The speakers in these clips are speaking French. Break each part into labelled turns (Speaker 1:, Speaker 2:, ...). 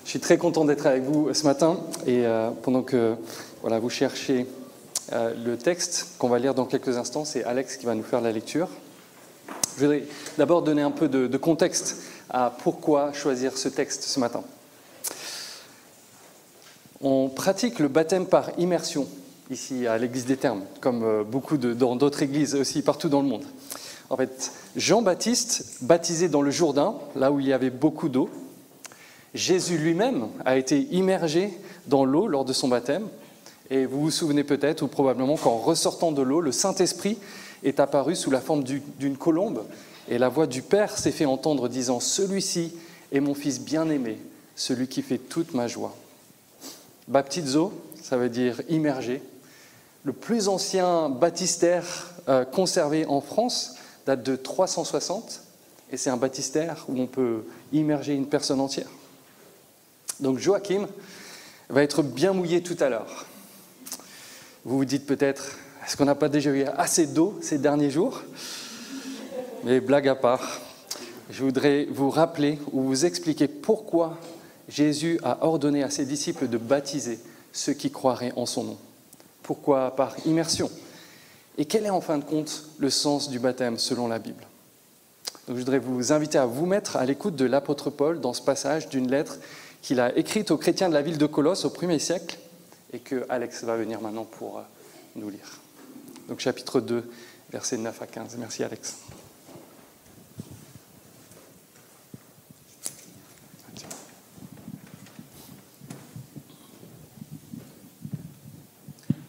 Speaker 1: Je suis très content d'être avec vous ce matin et pendant que vous cherchez le texte qu'on va lire dans quelques instants, c'est Alex qui va nous faire la lecture. Je voudrais d'abord donner un peu de contexte à pourquoi choisir ce texte ce matin. On pratique le baptême par immersion ici à l'Église des Thermes, comme beaucoup dans d'autres églises aussi partout dans le monde. En fait, Jean-Baptiste, baptisé dans le Jourdain, là où il y avait beaucoup d'eau, Jésus lui-même a été immergé dans l'eau lors de son baptême. Et vous vous souvenez peut-être ou probablement qu'en ressortant de l'eau, le Saint-Esprit est apparu sous la forme d'une colombe. Et la voix du Père s'est fait entendre disant « Celui-ci est mon Fils bien-aimé, celui qui fait toute ma joie ». Baptizo, ça veut dire immergé. Le plus ancien baptistère conservé en France date de 360. Et c'est un baptistère où on peut immerger une personne entière. Donc Joachim va être bien mouillé tout à l'heure. Vous vous dites peut-être, est-ce qu'on n'a pas déjà eu assez d'eau ces derniers jours ? Mais blague à part, je voudrais vous rappeler ou vous expliquer pourquoi Jésus a ordonné à ses disciples de baptiser ceux qui croiraient en son nom. Pourquoi par immersion ? Et quel est en fin de compte le sens du baptême selon la Bible ? Donc, je voudrais vous inviter à vous mettre à l'écoute de l'apôtre Paul dans ce passage d'une lettre qu'il a écrite aux chrétiens de la ville de Colosse au 1er siècle et que Alex va venir maintenant pour nous lire. Donc chapitre 2, versets 9 à 15. Merci Alex.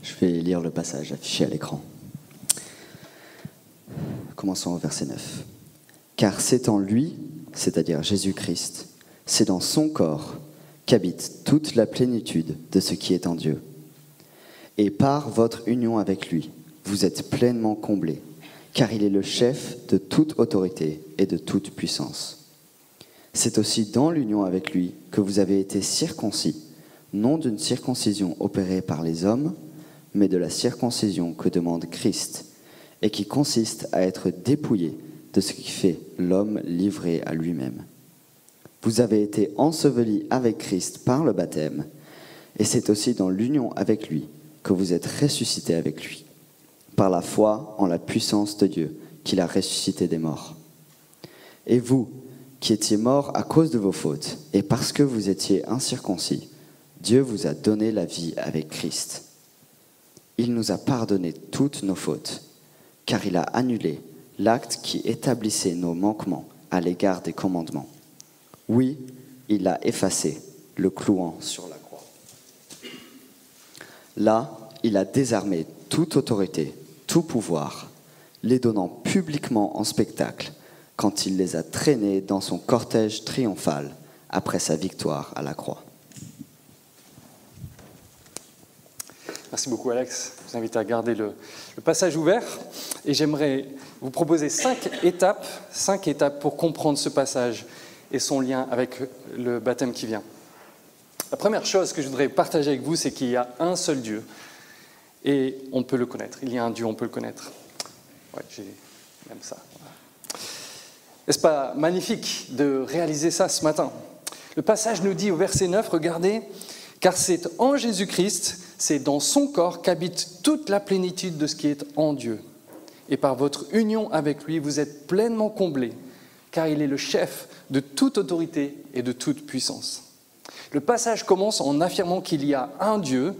Speaker 2: Je vais lire le passage affiché à l'écran. Commençons au verset 9. « Car c'est en lui, c'est-à-dire Jésus-Christ, c'est dans son corps qu'habite toute la plénitude de ce qui est en Dieu. Et par votre union avec lui, vous êtes pleinement comblés, car il est le chef de toute autorité et de toute puissance. C'est aussi dans l'union avec lui que vous avez été circoncis, non d'une circoncision opérée par les hommes, mais de la circoncision que demande Christ, et qui consiste à être dépouillé de ce qui fait l'homme livré à lui-même. Vous avez été ensevelis avec Christ par le baptême, et c'est aussi dans l'union avec lui que vous êtes ressuscités avec lui, par la foi en la puissance de Dieu qu'il a ressuscité des morts. Et vous, qui étiez morts à cause de vos fautes, et parce que vous étiez incirconcis, Dieu vous a donné la vie avec Christ. Il nous a pardonné toutes nos fautes, car il a annulé l'acte qui établissait nos manquements à l'égard des commandements. Oui, il l'a effacé, le clouant sur la croix. Là, il a désarmé toute autorité, tout pouvoir, les donnant publiquement en spectacle quand il les a traînés dans son cortège triomphal après sa victoire à la croix. »
Speaker 1: Merci beaucoup Alex. Je vous invite à garder le passage ouvert et j'aimerais vous proposer 5 étapes pour comprendre ce passage et son lien avec le baptême qui vient. La première chose que je voudrais partager avec vous, c'est qu'il y a un seul Dieu et on peut le connaître. Il y a un Dieu, on peut le connaître. Ouais, j'aime ça. N'est-ce pas magnifique de réaliser ça ce matin ? Le passage nous dit au verset 9, regardez, « Car c'est en Jésus-Christ, c'est dans son corps qu'habite toute la plénitude de ce qui est en Dieu. Et par votre union avec lui, vous êtes pleinement comblés, car il est le chef de toute autorité et de toute puissance. » Le passage commence en affirmant qu'il y a un Dieu.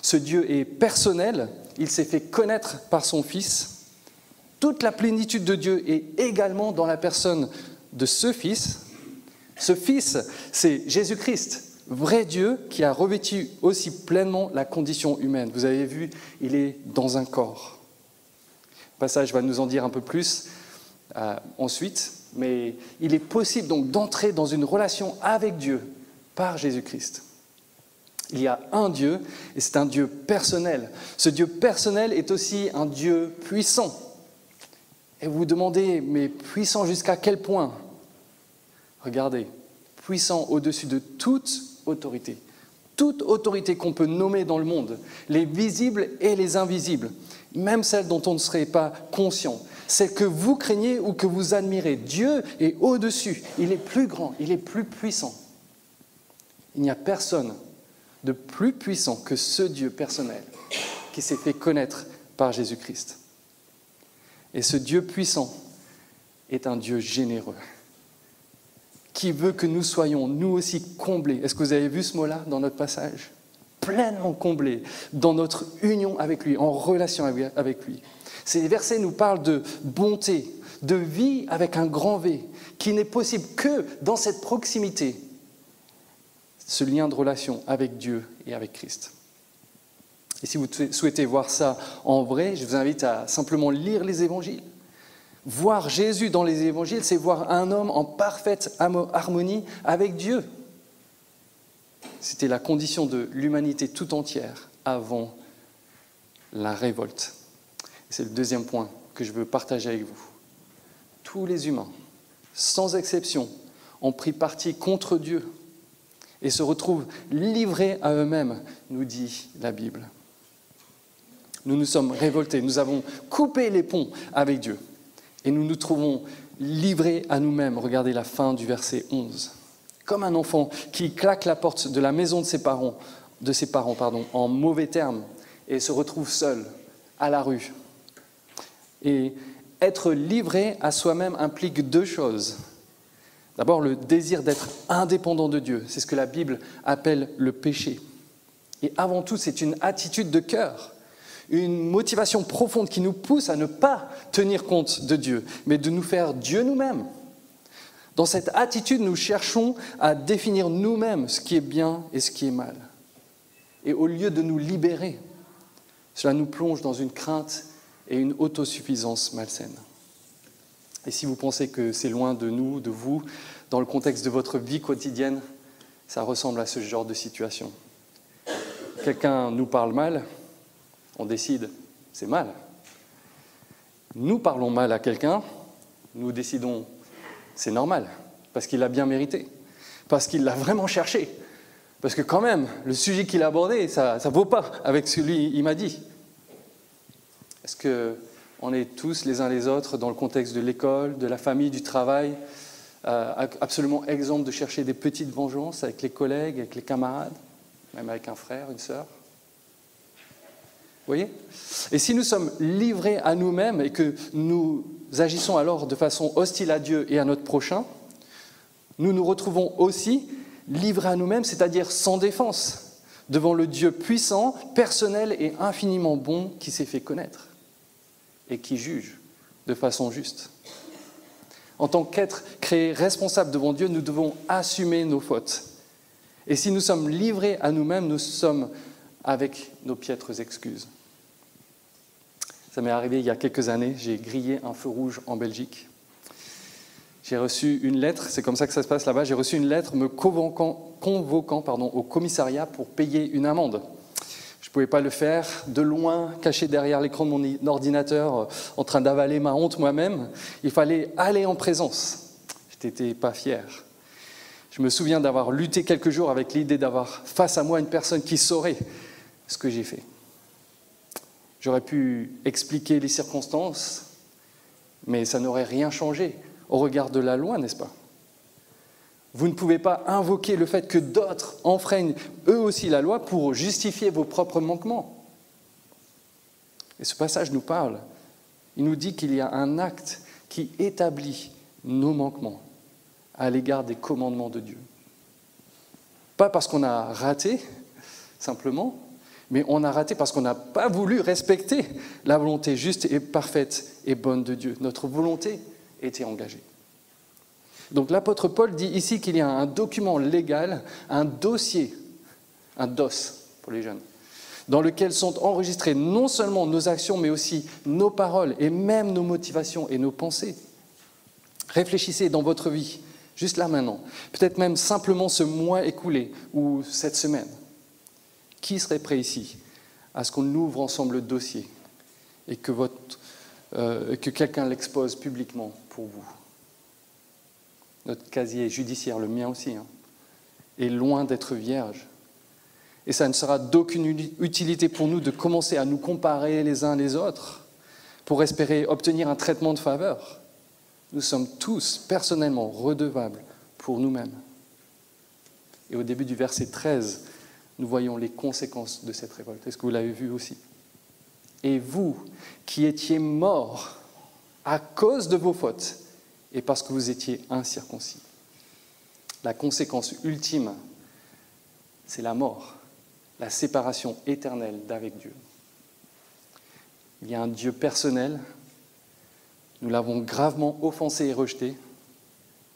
Speaker 1: Ce Dieu est personnel, il s'est fait connaître par son Fils. Toute la plénitude de Dieu est également dans la personne de ce Fils. Ce Fils, c'est Jésus-Christ, vrai Dieu qui a revêtu aussi pleinement la condition humaine. Vous avez vu, il est dans un corps. Le passage va nous en dire un peu plus ensuite, mais il est possible donc d'entrer dans une relation avec Dieu par Jésus-Christ. Il y a un Dieu et c'est un Dieu personnel. Ce Dieu personnel est aussi un Dieu puissant. Et vous vous demandez, mais puissant jusqu'à quel point ? Regardez, puissant au-dessus de toute autorité qu'on peut nommer dans le monde, les visibles et les invisibles, même celles dont on ne serait pas conscient, celles que vous craignez ou que vous admirez. Dieu est au-dessus, il est plus grand, il est plus puissant. Il n'y a personne de plus puissant que ce Dieu personnel qui s'est fait connaître par Jésus-Christ. Et ce Dieu puissant est un Dieu généreux, qui veut que nous soyons, nous aussi, comblés. Est-ce que vous avez vu ce mot-là dans notre passage ? Pleinement comblés dans notre union avec lui, en relation avec lui. Ces versets nous parlent de bonté, de vie avec un grand V, qui n'est possible que dans cette proximité, ce lien de relation avec Dieu et avec Christ. Et si vous souhaitez voir ça en vrai, je vous invite à simplement lire les évangiles. Voir Jésus dans les évangiles, c'est voir un homme en parfaite harmonie avec Dieu. C'était la condition de l'humanité tout entière avant la révolte. C'est le deuxième point que je veux partager avec vous. Tous les humains, sans exception, ont pris parti contre Dieu et se retrouvent livrés à eux-mêmes, nous dit la Bible. Nous nous sommes révoltés, nous avons coupé les ponts avec Dieu et nous nous trouvons livrés à nous-mêmes. Regardez la fin du verset 11. Comme un enfant qui claque la porte de la maison de ses parents, en mauvais termes et se retrouve seul à la rue. Et être livré à soi-même implique deux choses. D'abord, le désir d'être indépendant de Dieu. C'est ce que la Bible appelle le péché. Et avant tout, c'est une attitude de cœur, une motivation profonde qui nous pousse à ne pas tenir compte de Dieu, mais de nous faire Dieu nous-mêmes. Dans cette attitude, nous cherchons à définir nous-mêmes ce qui est bien et ce qui est mal. Et au lieu de nous libérer, cela nous plonge dans une crainte et une autosuffisance malsaine. Et si vous pensez que c'est loin de nous, de vous, dans le contexte de votre vie quotidienne, ça ressemble à ce genre de situation. Quelqu'un nous parle mal, on décide, c'est mal. Nous parlons mal à quelqu'un, nous décidons, c'est normal, parce qu'il l'a bien mérité, parce qu'il l'a vraiment cherché, parce que quand même, le sujet qu'il a abordé, ça ne vaut pas avec celui qu'il m'a dit. Est-ce qu'on est tous les uns les autres dans le contexte de l'école, de la famille, du travail, absolument exempts de chercher des petites vengeances avec les collègues, avec les camarades, même avec un frère, une sœur ? Vous voyez ? Et si nous sommes livrés à nous-mêmes et que nous agissons alors de façon hostile à Dieu et à notre prochain, nous nous retrouvons aussi livrés à nous-mêmes, c'est-à-dire sans défense, devant le Dieu puissant, personnel et infiniment bon qui s'est fait connaître et qui juge de façon juste. En tant qu'être créé responsable devant Dieu, nous devons assumer nos fautes. Et si nous sommes livrés à nous-mêmes, nous sommes avec nos piètres excuses. Ça m'est arrivé il y a quelques années, j'ai grillé un feu rouge en Belgique. J'ai reçu une lettre, c'est comme ça que ça se passe là-bas, j'ai reçu une lettre me convoquant au commissariat pour payer une amende. Je ne pouvais pas le faire de loin, caché derrière l'écran de mon ordinateur, en train d'avaler ma honte moi-même. Il fallait aller en présence. Je n'étais pas fier. Je me souviens d'avoir lutté quelques jours avec l'idée d'avoir face à moi une personne qui saurait ce que j'ai fait. J'aurais pu expliquer les circonstances, mais ça n'aurait rien changé au regard de la loi, n'est-ce pas ? Vous ne pouvez pas invoquer le fait que d'autres enfreignent eux aussi la loi pour justifier vos propres manquements. Et ce passage nous parle. Il nous dit qu'il y a un acte qui établit nos manquements à l'égard des commandements de Dieu. Pas parce qu'on a raté, simplement, mais on a raté parce qu'on n'a pas voulu respecter la volonté juste et parfaite et bonne de Dieu. Notre volonté était engagée. Donc l'apôtre Paul dit ici qu'il y a un document légal, un dossier, un dos pour les jeunes, dans lequel sont enregistrées non seulement nos actions, mais aussi nos paroles et même nos motivations et nos pensées. Réfléchissez dans votre vie, juste là maintenant, peut-être même simplement ce mois écoulé ou cette semaine. Qui serait prêt ici à ce qu'on ouvre ensemble le dossier et que quelqu'un l'expose publiquement pour vous ? Notre casier judiciaire, le mien aussi, est loin d'être vierge. Et ça ne sera d'aucune utilité pour nous de commencer à nous comparer les uns les autres pour espérer obtenir un traitement de faveur. Nous sommes tous personnellement redevables pour nous-mêmes. Et au début du verset 13, nous voyons les conséquences de cette révolte. Est-ce que vous l'avez vu aussi? Et vous, qui étiez morts à cause de vos fautes, et parce que vous étiez incirconcis. La conséquence ultime, c'est la mort, la séparation éternelle d'avec Dieu. Il y a un Dieu personnel, nous l'avons gravement offensé et rejeté,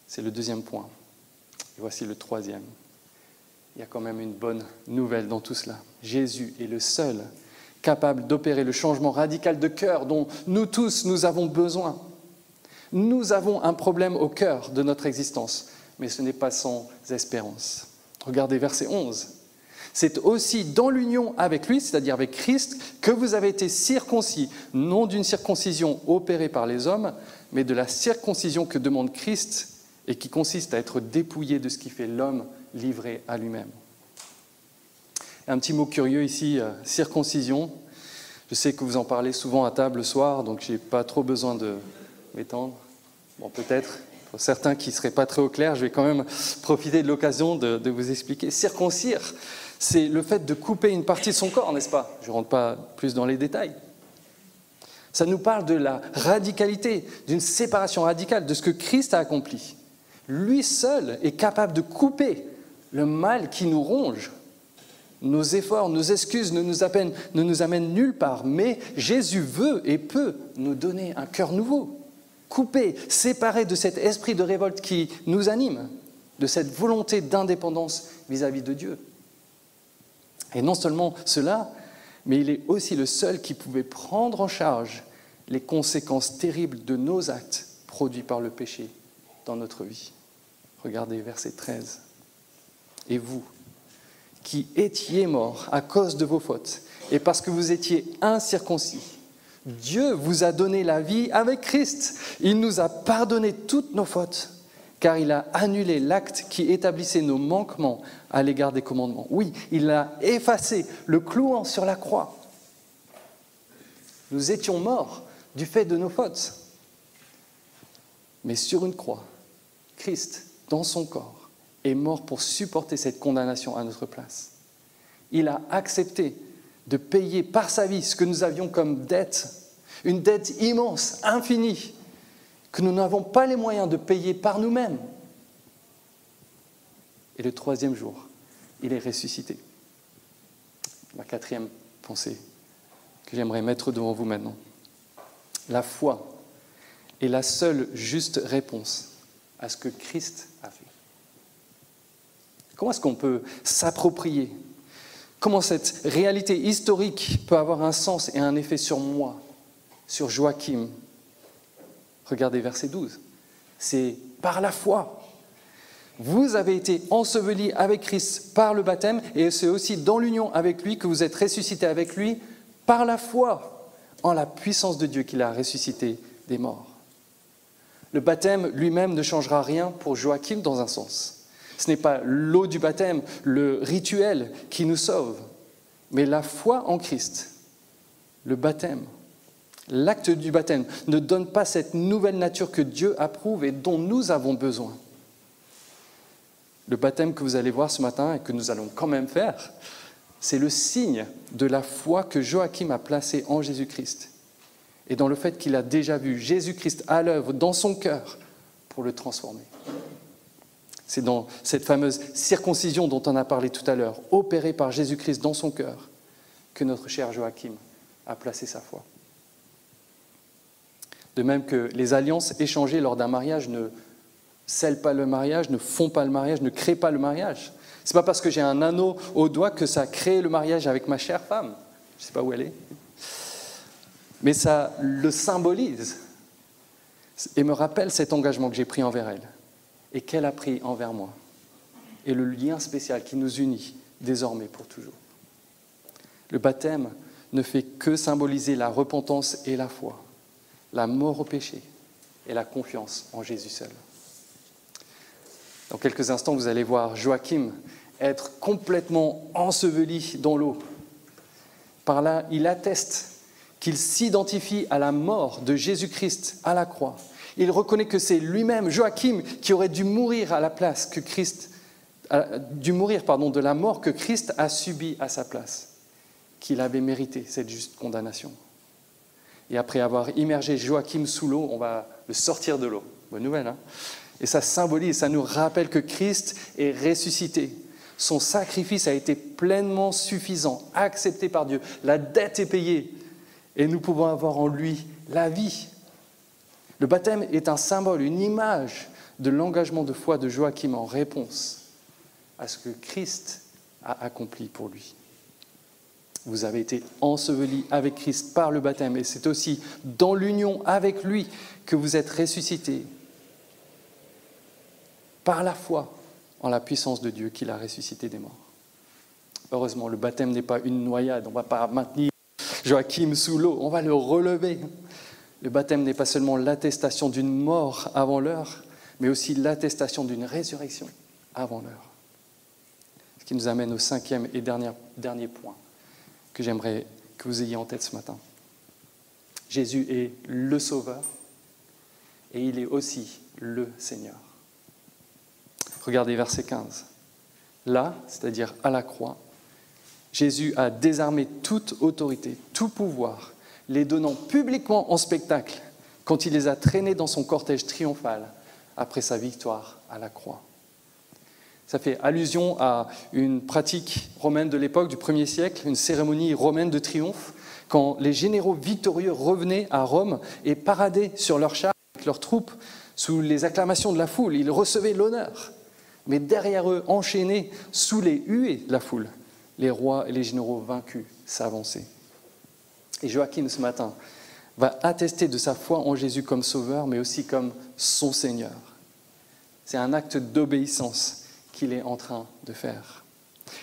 Speaker 1: c'est le deuxième point. Et voici le troisième. Il y a quand même une bonne nouvelle dans tout cela. Jésus est le seul capable d'opérer le changement radical de cœur dont nous tous, nous avons besoin. Nous avons un problème au cœur de notre existence, mais ce n'est pas sans espérance. Regardez verset 11. C'est aussi dans l'union avec lui, c'est-à-dire avec Christ, que vous avez été circoncis, non d'une circoncision opérée par les hommes, mais de la circoncision que demande Christ et qui consiste à être dépouillé de ce qui fait l'homme livré à lui-même. Un petit mot curieux ici, circoncision. Je sais que vous en parlez souvent à table le soir, donc je n'ai pas trop besoin de m'étendre. Bon, peut-être, pour certains qui ne seraient pas très au clair, je vais quand même profiter de l'occasion de vous expliquer. Circoncire, c'est le fait de couper une partie de son corps, n'est-ce pas? Je ne rentre pas plus dans les détails. Ça nous parle de la radicalité, d'une séparation radicale de ce que Christ a accompli. Lui seul est capable de couper le mal qui nous ronge. Nos efforts, nos excuses ne nous amènent nulle part, mais Jésus veut et peut nous donner un cœur nouveau, coupé, séparé de cet esprit de révolte qui nous anime, de cette volonté d'indépendance vis-à-vis de Dieu. Et non seulement cela, mais il est aussi le seul qui pouvait prendre en charge les conséquences terribles de nos actes produits par le péché dans notre vie. Regardez verset 13. Et vous, qui étiez morts à cause de vos fautes, et parce que vous étiez incirconcis, Dieu vous a donné la vie avec Christ. Il nous a pardonné toutes nos fautes, car il a annulé l'acte qui établissait nos manquements à l'égard des commandements. Oui, il a effacé, le clouant sur la croix. Nous étions morts du fait de nos fautes. Mais sur une croix, Christ, dans son corps, est mort pour supporter cette condamnation à notre place. Il a accepté de payer par sa vie ce que nous avions comme dette, une dette immense, infinie, que nous n'avons pas les moyens de payer par nous-mêmes. Et le troisième jour, il est ressuscité. La quatrième pensée que j'aimerais mettre devant vous maintenant. La foi est la seule juste réponse à ce que Christ a fait. Comment est-ce qu'on peut s'approprier? Comment cette réalité historique peut avoir un sens et un effet sur moi, sur Joachim? Regardez verset 12. C'est par la foi. Vous avez été ensevelis avec Christ par le baptême et c'est aussi dans l'union avec lui que vous êtes ressuscités avec lui par la foi en la puissance de Dieu qui l'a ressuscité des morts. Le baptême lui-même ne changera rien pour Joachim dans un sens. Ce n'est pas l'eau du baptême, le rituel qui nous sauve, mais la foi en Christ, le baptême. L'acte du baptême ne donne pas cette nouvelle nature que Dieu approuve et dont nous avons besoin. Le baptême que vous allez voir ce matin et que nous allons quand même faire, c'est le signe de la foi que Joachim a placée en Jésus-Christ et dans le fait qu'il a déjà vu Jésus-Christ à l'œuvre dans son cœur pour le transformer. C'est dans cette fameuse circoncision dont on a parlé tout à l'heure, opérée par Jésus-Christ dans son cœur, que notre cher Joachim a placé sa foi. De même que les alliances échangées lors d'un mariage ne scellent pas le mariage, ne font pas le mariage, ne créent pas le mariage. Ce n'est pas parce que j'ai un anneau au doigt que ça crée le mariage avec ma chère femme. Je ne sais pas où elle est. Mais ça le symbolise et me rappelle cet engagement que j'ai pris envers elle et qu'elle a pris envers moi. Et le lien spécial qui nous unit désormais pour toujours. Le baptême ne fait que symboliser la repentance et la foi, la mort au péché et la confiance en Jésus seul. Dans quelques instants, vous allez voir Joachim être complètement enseveli dans l'eau. Par là, il atteste qu'il s'identifie à la mort de Jésus-Christ à la croix. Il reconnaît que c'est lui-même, Joachim, qui aurait dû mourir à la place que Christ de la mort que Christ a subie à sa place, qu'il avait mérité cette juste condamnation. Et après avoir immergé Joachim sous l'eau, on va le sortir de l'eau. Bonne nouvelle, hein? Et ça symbolise, ça nous rappelle que Christ est ressuscité. Son sacrifice a été pleinement suffisant, accepté par Dieu. La dette est payée et nous pouvons avoir en lui la vie. Le baptême est un symbole, une image de l'engagement de foi de Joachim en réponse à ce que Christ a accompli pour lui. Vous avez été ensevelis avec Christ par le baptême et c'est aussi dans l'union avec lui que vous êtes ressuscités par la foi en la puissance de Dieu qui l'a ressuscité des morts. Heureusement, le baptême n'est pas une noyade, on ne va pas maintenir Joachim sous l'eau, on va le relever. Le baptême n'est pas seulement l'attestation d'une mort avant l'heure, mais aussi l'attestation d'une résurrection avant l'heure. Ce qui nous amène au 5e et dernier point que j'aimerais que vous ayez en tête ce matin. Jésus est le Sauveur et il est aussi le Seigneur. Regardez verset 15. Là, c'est-à-dire à la croix, Jésus a désarmé toute autorité, tout pouvoir, les donnant publiquement en spectacle quand il les a traînés dans son cortège triomphal après sa victoire à la croix. Ça fait allusion à une pratique romaine de l'époque du 1er siècle, une cérémonie romaine de triomphe, quand les généraux victorieux revenaient à Rome et paradaient sur leurs chars avec leurs troupes sous les acclamations de la foule. Ils recevaient l'honneur. Mais derrière eux, enchaînés sous les huées de la foule, les rois et les généraux vaincus s'avançaient. Et Joachim, ce matin, va attester de sa foi en Jésus comme sauveur, mais aussi comme son Seigneur. C'est un acte d'obéissance qu'il est en train de faire.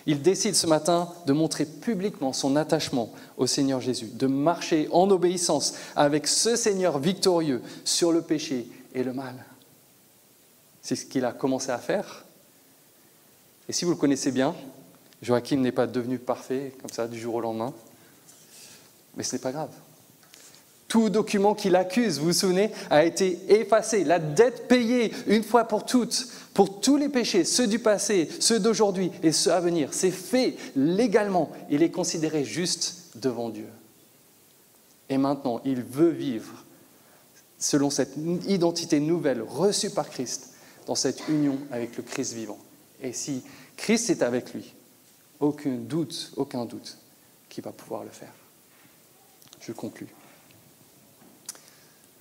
Speaker 1: Il décide ce matin de montrer publiquement son attachement au Seigneur Jésus, de marcher en obéissance avec ce Seigneur victorieux sur le péché et le mal. C'est ce qu'il a commencé à faire. Et si vous le connaissez bien, Joachim n'est pas devenu parfait comme ça du jour au lendemain, mais ce n'est pas grave. Tout document qui l'accuse, vous vous souvenez, a été effacé. La dette payée une fois pour toutes, pour tous les péchés, ceux du passé, ceux d'aujourd'hui et ceux à venir. C'est fait légalement. Il est considéré juste devant Dieu. Et maintenant, il veut vivre selon cette identité nouvelle reçue par Christ, dans cette union avec le Christ vivant. Et si Christ est avec lui, aucun doute qu'il va pouvoir le faire. Je conclus.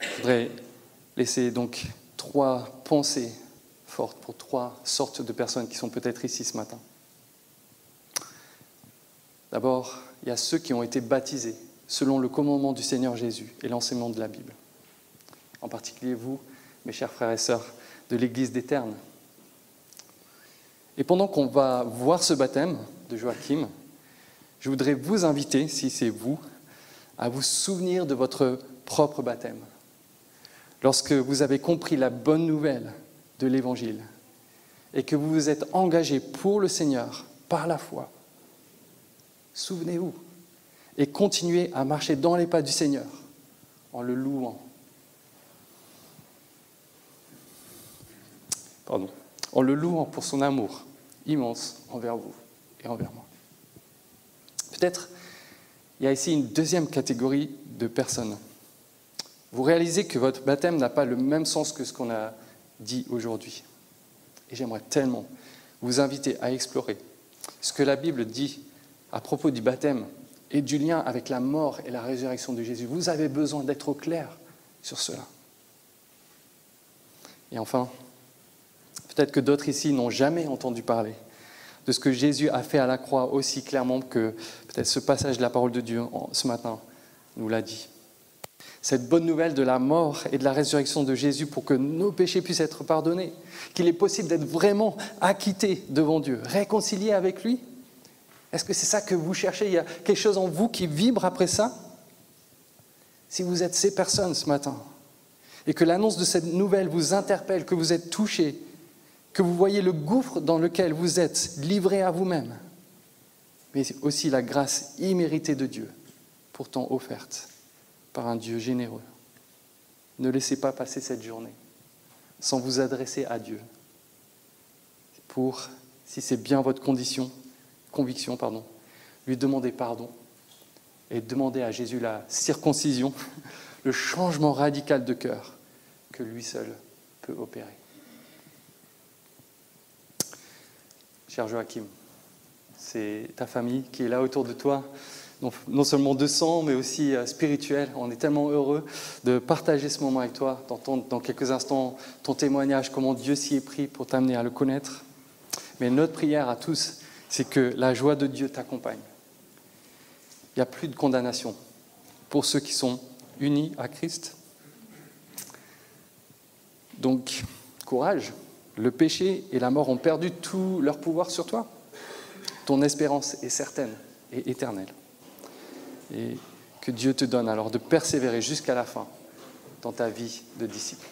Speaker 1: Je voudrais laisser donc 3 pensées fortes pour 3 sortes de personnes qui sont peut-être ici ce matin. D'abord, il y a ceux qui ont été baptisés selon le commandement du Seigneur Jésus et l'enseignement de la Bible. En particulier vous, mes chers frères et sœurs de l'Église des Ternes. Et pendant qu'on va voir ce baptême de Joachim, je voudrais vous inviter, si c'est vous, à vous souvenir de votre propre baptême. Lorsque vous avez compris la bonne nouvelle de l'Évangile et que vous vous êtes engagé pour le Seigneur par la foi, souvenez-vous et continuez à marcher dans les pas du Seigneur en le louant. En le louant pour son amour immense envers vous et envers moi. Peut-être il y a ici une deuxième catégorie de personnes. Vous réalisez que votre baptême n'a pas le même sens que ce qu'on a dit aujourd'hui. Et j'aimerais tellement vous inviter à explorer ce que la Bible dit à propos du baptême et du lien avec la mort et la résurrection de Jésus. Vous avez besoin d'être au clair sur cela. Et enfin, peut-être que d'autres ici n'ont jamais entendu parler de ce que Jésus a fait à la croix aussi clairement que peut-être ce passage de la parole de Dieu ce matin nous l'a dit. Cette bonne nouvelle de la mort et de la résurrection de Jésus pour que nos péchés puissent être pardonnés, qu'il est possible d'être vraiment acquitté devant Dieu, réconcilié avec lui. Est-ce que c'est ça que vous cherchez? Il y a quelque chose en vous qui vibre après ça? Si vous êtes ces personnes ce matin et que l'annonce de cette nouvelle vous interpelle, que vous êtes touchés, que vous voyez le gouffre dans lequel vous êtes livré à vous-même, mais aussi la grâce imméritée de Dieu, pourtant offerte par un Dieu généreux. Ne laissez pas passer cette journée sans vous adresser à Dieu pour si c'est bien votre conviction, lui demandez pardon et demandez à Jésus la circoncision, le changement radical de cœur que lui seul peut opérer. Cher Joachim, c'est ta famille qui est là autour de toi, non seulement de sang, mais aussi spirituel. On est tellement heureux de partager ce moment avec toi, d'entendre dans quelques instants ton témoignage, comment Dieu s'y est pris pour t'amener à le connaître. Mais notre prière à tous, c'est que la joie de Dieu t'accompagne. Il n'y a plus de condamnation pour ceux qui sont unis à Christ. Donc, courage. Le péché et la mort ont perdu tout leur pouvoir sur toi. Ton espérance est certaine et éternelle. Et que Dieu te donne alors de persévérer jusqu'à la fin dans ta vie de disciple.